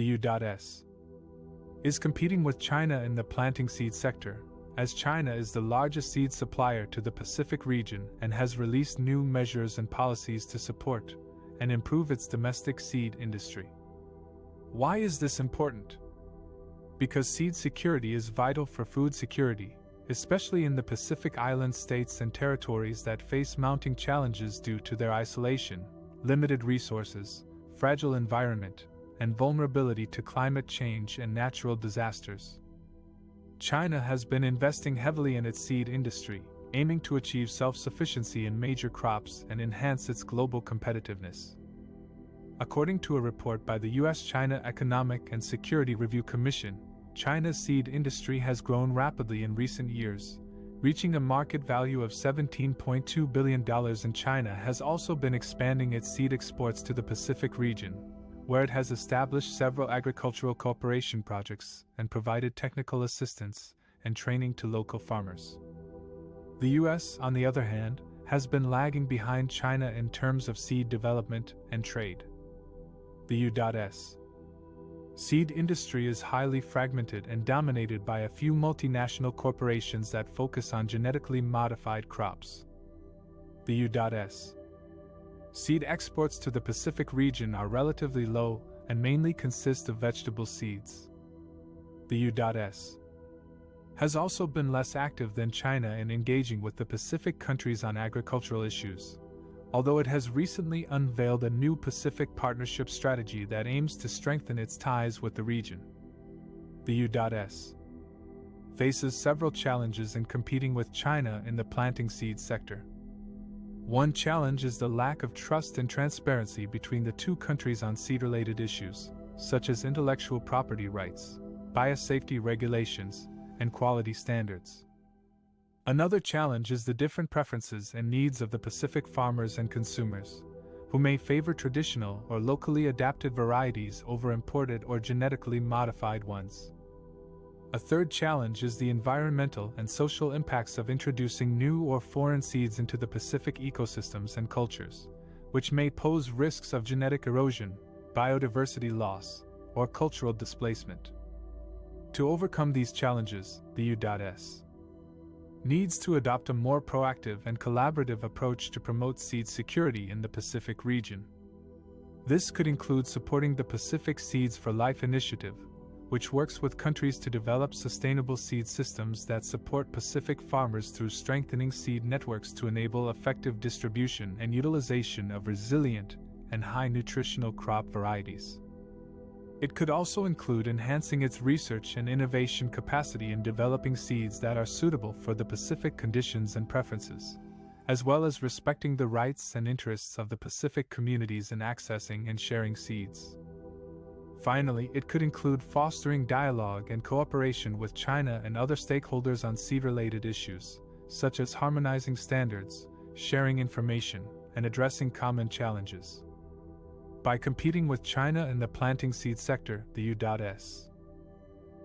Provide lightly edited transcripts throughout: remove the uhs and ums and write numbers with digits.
The U.S. is competing with China in the planting seed sector, as China is the largest seed supplier to the Pacific region and has released new measures and policies to support and improve its domestic seed industry. Why is this important? Because seed security is vital for food security, especially in the Pacific Island states and territories that face mounting challenges due to their isolation, limited resources, fragile environment, and vulnerability to climate change and natural disasters. China has been investing heavily in its seed industry, aiming to achieve self-sufficiency in major crops and enhance its global competitiveness. According to a report by the U.S.-China Economic and Security Review Commission, China's seed industry has grown rapidly in recent years, reaching a market value of $17.2 billion, and China has also been expanding its seed exports to the Pacific region, where it has established several agricultural cooperation projects and provided technical assistance and training to local farmers. The U.S., on the other hand, has been lagging behind China in terms of seed development and trade. The U.S. seed industry is highly fragmented and dominated by a few multinational corporations that focus on genetically modified crops. The U.S. seed exports to the Pacific region are relatively low and mainly consist of vegetable seeds. The U.S. has also been less active than China in engaging with the Pacific countries on agricultural issues, although it has recently unveiled a new Pacific Partnership strategy that aims to strengthen its ties with the region. The U.S. faces several challenges in competing with China in the planting seed sector. One challenge is the lack of trust and transparency between the two countries on seed-related issues, such as intellectual property rights, biosafety regulations, and quality standards. Another challenge is the different preferences and needs of the Pacific farmers and consumers, who may favor traditional or locally adapted varieties over imported or genetically modified ones. A third challenge is the environmental and social impacts of introducing new or foreign seeds into the Pacific ecosystems and cultures, which may pose risks of genetic erosion, biodiversity loss, or cultural displacement. To overcome these challenges, the U.S. needs to adopt a more proactive and collaborative approach to promote seed security in the Pacific region. This could include supporting the Pacific Seeds for Life initiative, which works with countries to develop sustainable seed systems that support Pacific farmers through strengthening seed networks to enable effective distribution and utilization of resilient and high nutritional crop varieties. It could also include enhancing its research and innovation capacity in developing seeds that are suitable for the Pacific conditions and preferences, as well as respecting the rights and interests of the Pacific communities in accessing and sharing seeds. Finally, it could include fostering dialogue and cooperation with China and other stakeholders on seed-related issues, such as harmonizing standards, sharing information, and addressing common challenges. By competing with China in the planting seed sector, the U.S.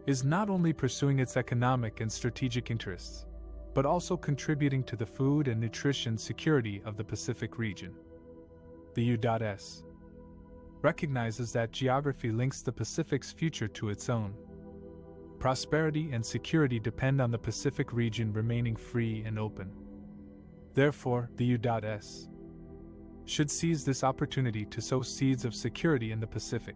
is not only pursuing its economic and strategic interests, but also contributing to the food and nutrition security of the Pacific region. The U.S. recognizes that geography links the Pacific's future to its own. Prosperity and security depend on the Pacific region remaining free and open. Therefore, the U.S. should seize this opportunity to sow seeds of security in the Pacific.